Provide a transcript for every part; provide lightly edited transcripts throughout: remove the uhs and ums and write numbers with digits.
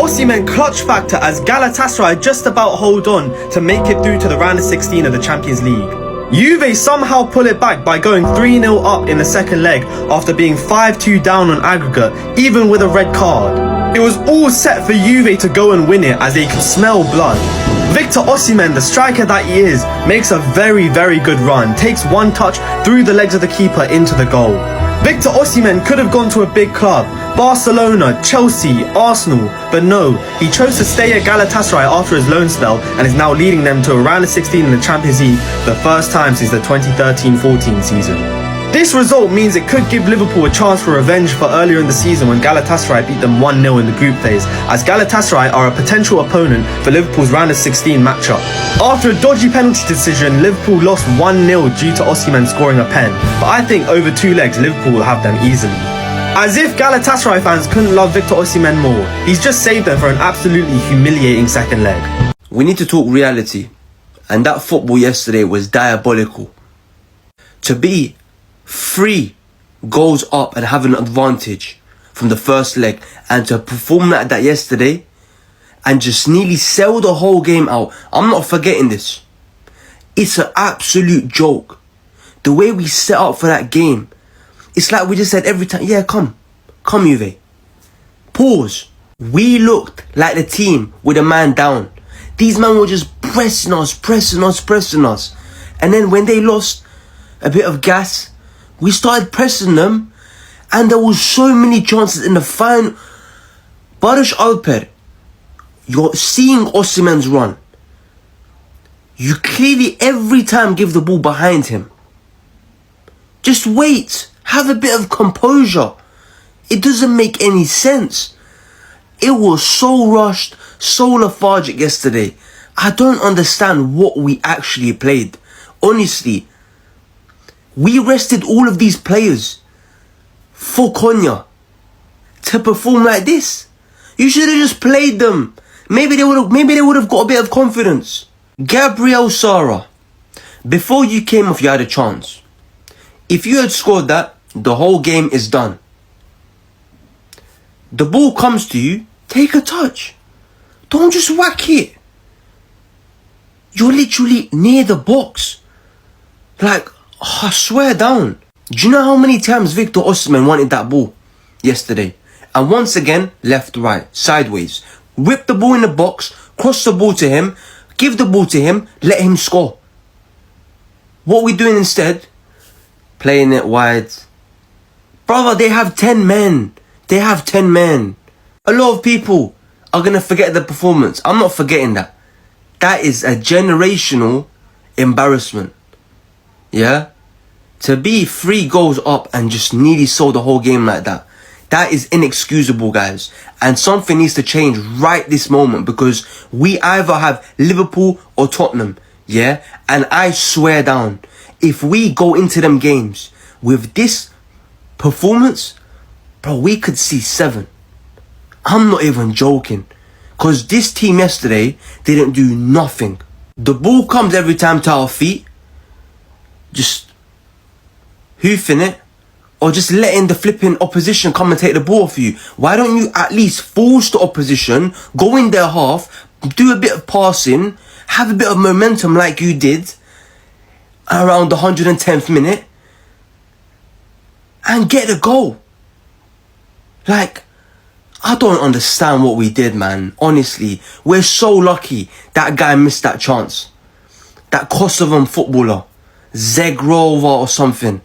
Osimhen clutch factor as Galatasaray just about hold on to make it through to the round of 16 of the Champions League. Juve somehow pull it back by going 3-0 up in the second leg after being 5-2 down on aggregate, even with a red card. It was all set for Juve to go and win it as they could smell blood. Victor Osimhen, the striker that he is, makes a very good run, takes one touch through the legs of the keeper into the goal. Victor Osimhen could have gone to a big club, Barcelona, Chelsea, Arsenal, but no, he chose to stay at Galatasaray after his loan spell and is now leading them to a round of 16 in the Champions League for the first time since the 2013-14 season. This result means it could give Liverpool a chance for revenge for earlier in the season when Galatasaray beat them 1-0 in the group phase, as Galatasaray are a potential opponent for Liverpool's round of 16 matchup. After a dodgy penalty decision, Liverpool lost 1-0 due to Osimhen scoring a pen, but I think over 2 legs Liverpool will have them easily. As if Galatasaray fans couldn't love Victor Osimhen more, he's just saved them for an absolutely humiliating second leg. We need to talk reality, and that football yesterday was diabolical. To be 3 goals up and have an advantage from the first leg, and to perform like that yesterday and just nearly sell the whole game out. I'm not forgetting this. It's an absolute joke. The way we set up for that game, it's like we just said every time, yeah, come Juve. Pause. We looked like the team with a man down. These men were just pressing us. And then when they lost a bit of gas, we started pressing them, and there was so many chances in the final. Barış Alper, you're seeing Osimhen's run. You clearly every time give the ball behind him. Just wait. Have a bit of composure. It doesn't make any sense. It was so rushed, so lethargic yesterday. I don't understand what we actually played. Honestly. We rested all of these players for Konya to perform like this. You should have just played them. Maybe they would have got a bit of confidence. Gabriel Sara, before you came off, you had a chance. If you had scored that, the whole game is done. The ball comes to you, take a touch. Don't just whack it. You're literally near the box. Like, I swear down. Do you know how many times Victor Osimhen wanted that ball yesterday? And once again, left, right, sideways. Whip the ball in the box, cross the ball to him, give the ball to him, let him score. What we doing instead? Playing it wide. Brother, they have 10 men. They have 10 men. A lot of people are going to forget the performance. I'm not forgetting that. That is a generational embarrassment. Yeah? To be 3 goals up and just nearly sold the whole game like that. That is inexcusable, guys. And something needs to change right this moment, because we either have Liverpool or Tottenham. Yeah? And I swear down, if we go into them games with this performance, bro, we could see 7. I'm not even joking. Because this team yesterday didn't do nothing. The ball comes every time to our feet. Just hoofing it, or just letting the flipping opposition come and take the ball off you. Why don't you at least force the opposition, go in their half, do a bit of passing, have a bit of momentum like you did around the 110th minute, and get a goal? Like, I don't understand what we did, man. Honestly, we're so lucky that guy missed that chance. That Kosovan footballer, Zegrova or something.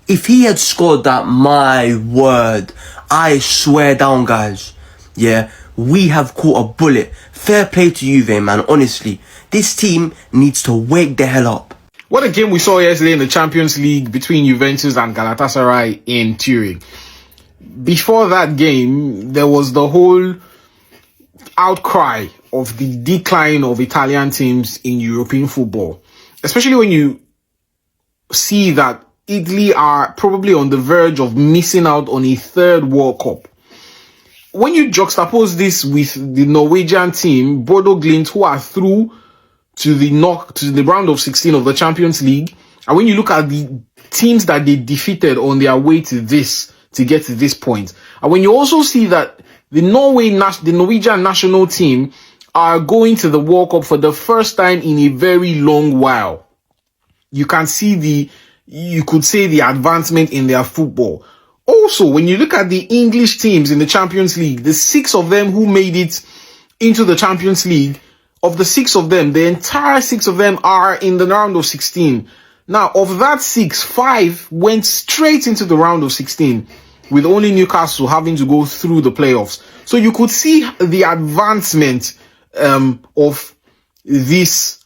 If he had scored that, my word, I swear down, guys. Yeah, we have caught a bullet. Fair play to Juve, man. Honestly, this team needs to wake the hell up. What a game we saw yesterday in the Champions League between Juventus and Galatasaray in Turin. Before that game, there was the whole outcry of the decline of Italian teams in European football. Especially when you see that Italy are probably on the verge of missing out on a 3rd World Cup. When you juxtapose this with the Norwegian team, Bodo Glimt, who are through to the round of 16 of the Champions League, and when you look at the teams that they defeated on their way to get to this point, and when you also see that the Norwegian national team are going to the World Cup for the first time in a very long while. You could say the advancement in their football. Also, when you look at the English teams in the Champions League, the 6 of them who made it into the Champions League, of the 6 of them, the entire 6 of them are in the round of 16. Now, of that 6, 5 went straight into the round of 16, with only Newcastle having to go through the playoffs. So you could see the advancement of this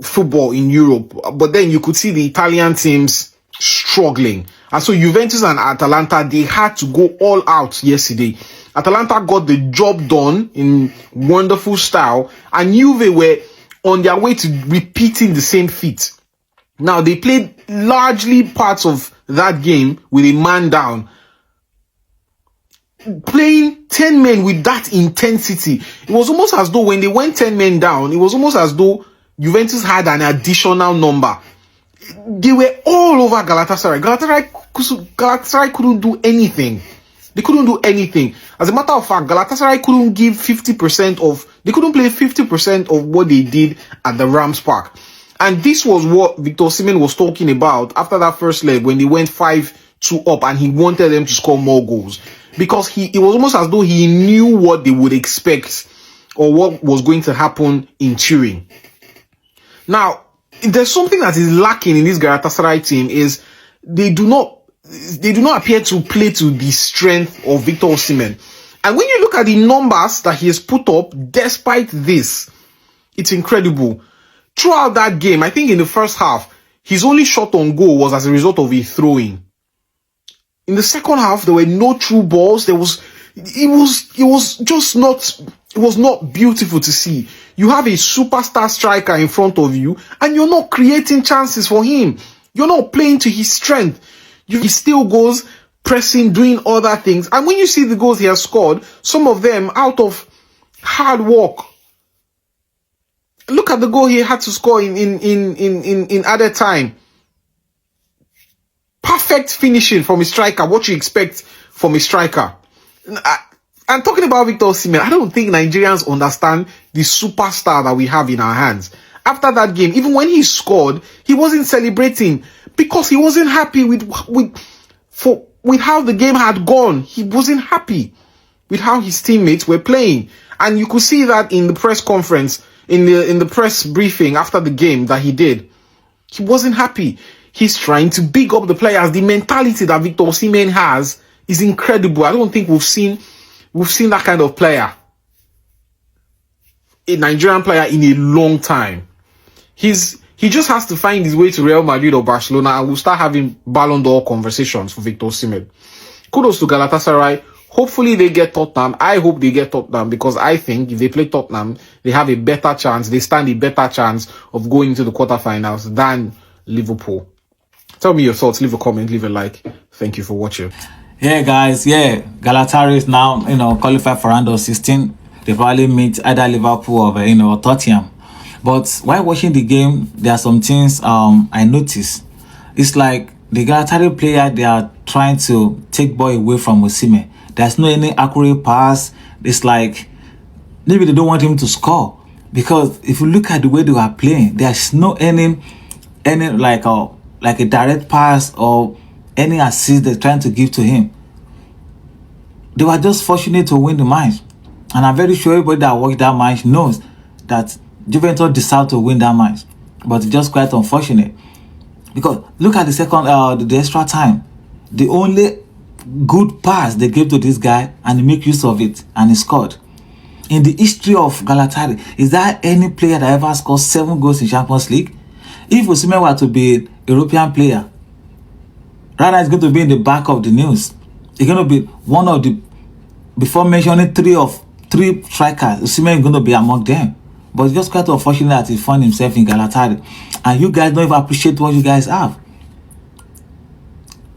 football in Europe, but then you could see the Italian teams struggling. And so Juventus and Atalanta, they had to go all out yesterday. Atalanta got the job done in wonderful style, and Juve were on their way to repeating the same feat. Now, they played largely parts of that game with a man down. Playing 10 men with that intensity, it was almost as though when they went 10 men down, it was almost as though Juventus had an additional number. They were all over Galatasaray. Galatasaray couldn't do anything. They couldn't do anything. As a matter of fact, Galatasaray couldn't give 50% of, they couldn't play 50% of what they did at the Rams Park. And this was what Victor Osimhen was talking about after that first leg when they went 5-2 up and he wanted them to score more goals. Because it was almost as though he knew what they would expect or what was going to happen in Turin. Now, there's something that is lacking in this Galatasaray team is they do not appear to play to the strength of Victor Osimhen. And when you look at the numbers that he has put up, despite this, it's incredible. Throughout that game, I think in the first half, his only shot on goal was as a result of a throw-in. In the second half, there were no true balls. It was not beautiful to see. You have a superstar striker in front of you, and you're not creating chances for him. You're not playing to his strength. He still goes pressing, doing other things. And when you see the goals he has scored, some of them out of hard work. Look at the goal he had to score in added time. Perfect finishing from a striker, what you expect from a striker. I'm talking about Victor Osimhen. I don't think Nigerians understand the superstar that we have in our hands. After that game, even when he scored, he wasn't celebrating because he wasn't happy with how the game had gone. He wasn't happy with how his teammates were playing. And you could see that in the press conference, in the press briefing after the game that he did. He wasn't happy. He's trying to big up the players. The mentality that Victor Osimhen has is incredible. I don't think we've seen that kind of player, a Nigerian player, in a long time. He just has to find his way to Real Madrid or Barcelona, and we'll start having Ballon d'Or conversations for Victor Osimhen. Kudos to Galatasaray. Hopefully they get Tottenham. I hope they get Tottenham, because I think if they play Tottenham, they have a better chance. They stand a better chance of going to the quarterfinals than Liverpool. Tell me your thoughts. Leave a comment. Leave a like. Thank you for watching. Yeah, guys. Yeah, Galatasaray is now qualified for round of 16. They probably meet either Liverpool or Tottenham. But while watching the game, there are some things I noticed. It's like the Galatasaray player, they are trying to take ball away from Osimhen. There's no any accurate pass. It's like maybe they don't want him to score, because if you look at the way they are playing, there's no any like a direct pass or any assist they're trying to give to him. They were just fortunate to win the match, and I'm very sure everybody that watched that match knows that Juventus deserved to win that match, but it's just quite unfortunate. Because look at the second, the extra time, the only good pass they gave to this guy, and he made use of it, and he scored. In the history of Galatasaray, is there any player that ever scored 7 goals in Champions League? If Osimhen were to be a European player, right now it's going to be in the back of the news. It's going to be one of the, before mentioning 3 strikers, Osimhen is going to be among them. But it's just quite unfortunate that he found himself in Galatasaray, and you guys don't even appreciate what you guys have.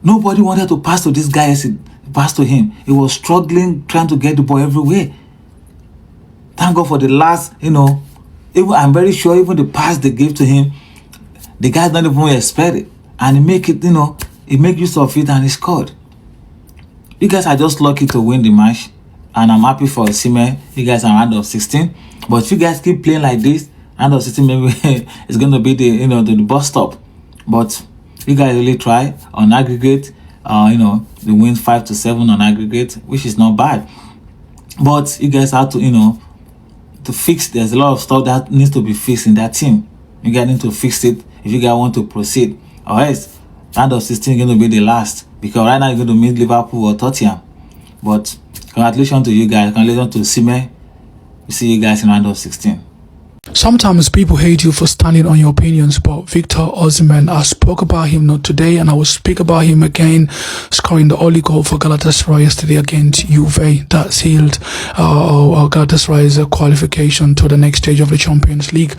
Nobody wanted to pass to this guy as he passed to him. He was struggling, trying to get the ball everywhere. Thank God for the last, even I'm very sure even the pass they gave to him, the guys don't even expect it. And he make it, he make use of it, and he scored. You guys are just lucky to win the match. and I'm happy for Osimhen. You guys are round of 16. But if you guys keep playing like this, round of 16 maybe it's going to be the bus stop. But you guys really try on aggregate. They win 5-7 on aggregate, which is not bad. But you guys have to to fix. There's a lot of stuff that needs to be fixed in that team. You guys need to fix it if you guys want to proceed. Or else round of 16 is going to be the last, because right now you're going to meet Liverpool or Tottenham. But congratulations to you guys. Congratulations to Osimhen. We see you guys in round of 16. Sometimes people hate you for standing on your opinions, but Victor Osimhen, I spoke about him not today, and I will speak about him again, scoring the only goal for Galatasaray yesterday against Juve. That sealed Galatasaray's qualification to the next stage of the Champions League.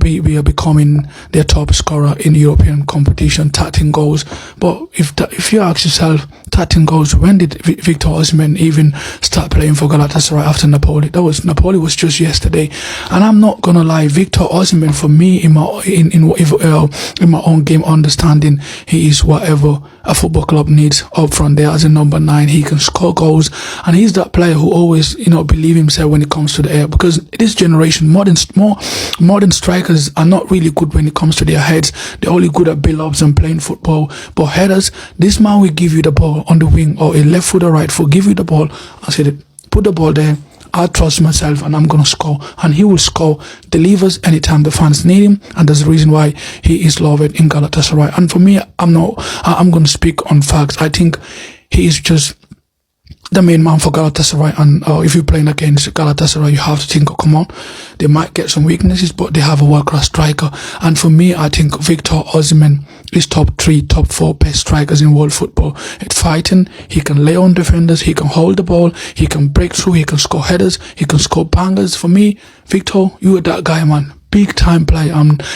We are becoming their top scorer in European competition, 13 goals. But if you ask yourself, 13 goals, when did Victor Osimhen even start playing for Galatasaray after Napoli? Napoli was just yesterday, and I'm not gonna lie. Victor Osimhen, for me, in my own game understanding, he is whatever a football club needs up front there as a number 9. He can score goals, and he's that player who always believe himself when it comes to the air, because this generation modern strikers are not really good when it comes to their heads. They're only good at build-ups and playing football, but headers, this man will give you the ball on the wing, or a left foot or right foot, give you the ball and say, put the ball there, I trust myself and I'm going to score. And he will score, delivers anytime the fans need him. And there's a reason why he is loved in Galatasaray. And for me, I'm going to speak on facts. I think he is just the main man for Galatasaray. And if you're playing against Galatasaray, you have to think, come on, they might get some weaknesses, but they have a world-class striker. And for me, I think Victor Osimhen is top 3, top 4 best strikers in world football. It's fighting, he can lay on defenders, he can hold the ball, he can break through, he can score headers, he can score bangers. For me, Victor, you are that guy, man. Big time play.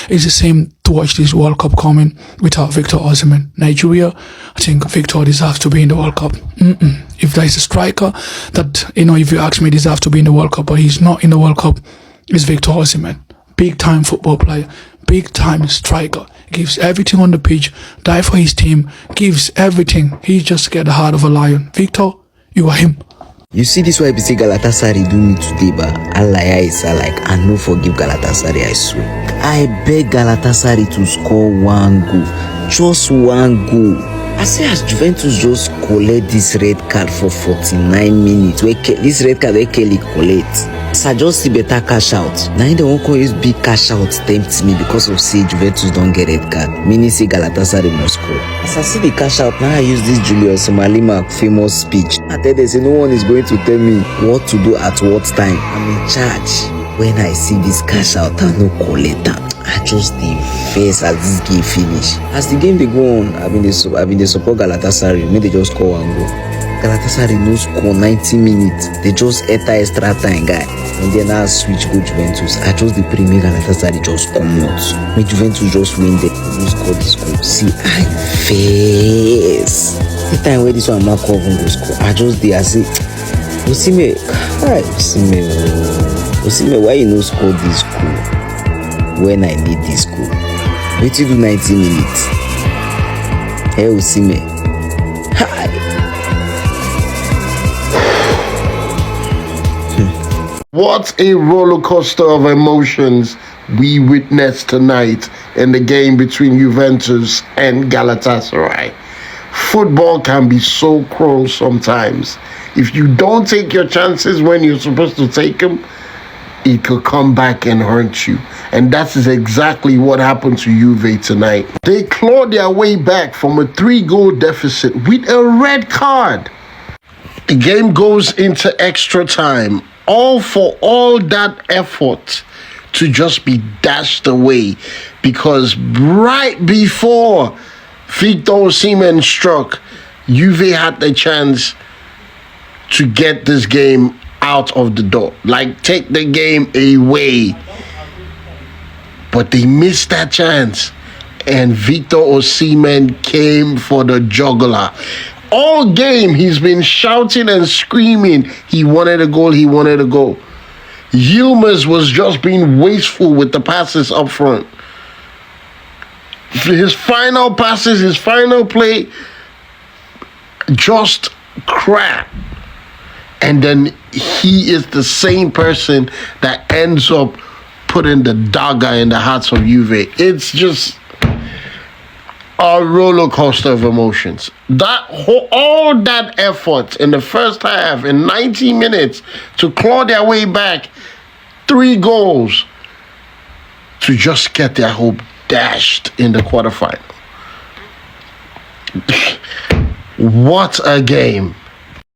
It's the same to watch this World Cup coming without Victor Osimhen. Nigeria, I think Victor deserves to be in the World Cup. If there's a striker that, if you ask me, deserves to be in the World Cup, but he's not in the World Cup, it's Victor Osimhen. Big time football player, big time striker. Gives everything on the pitch, die for his team, gives everything. He just get the heart of a lion. Victor, you are him. You see this why say Galatasaray do me today, but Allah is like, I no forgive Galatasaray, I swear. I beg Galatasaray to score 1 goal, just 1 goal. I say as Juventus just collect this red card for 49 minutes, this red card where Kelly collect. So I just see better cash out. Now they won't use big cash out tempt me because of say Juventus don't get red card. Meaning say Galatasaray must score. As I see the cash out, now I use this Julius Malima famous speech. I tell them say no one is going to tell me what to do at what time. I'm in charge. When I see this cash out, I no collect them. I just the face as this game finish. As the game they go on, I've been the support Galatasaray. May they just score 1 goal. Galatasaray no score 90 minutes. They just enter extra time, guy. And then I switch go Juventus. I just the premier Galatasaray just come out. Make Juventus just win the score this goal. See, I face. The time where this one Mark Oven go score, I just I say, Osimhen, Osimhen, why you no score this goal? When I need this goal, wait till do 90 minutes. Hey Osimhen, hi. What a roller coaster of emotions we witnessed tonight in the game between Juventus and Galatasaray. Football can be so cruel sometimes. If you don't take your chances when you're supposed to take them, it could come back and hurt you. And that is exactly what happened to Juve tonight. They clawed their way back from a 3-goal deficit with a red card. The game goes into extra time. All for all that effort to just be dashed away, because right before Victor Osimhen struck, Juve had the chance to get this game out of the door, like take the game away, but they missed that chance, and Victor Osimhen came for the jugular. All game he's been shouting and screaming he wanted a goal, he wanted a goal. Yilmaz was just being wasteful with the passes up front. His final passes, his final play, just crap. And then he is the same person that ends up putting the dagger in the hearts of Juve. It's just a roller coaster of emotions. All that effort in the first half, in 90 minutes, to claw their way back, 3 goals, to just get their hope dashed in the quarterfinal. What a game.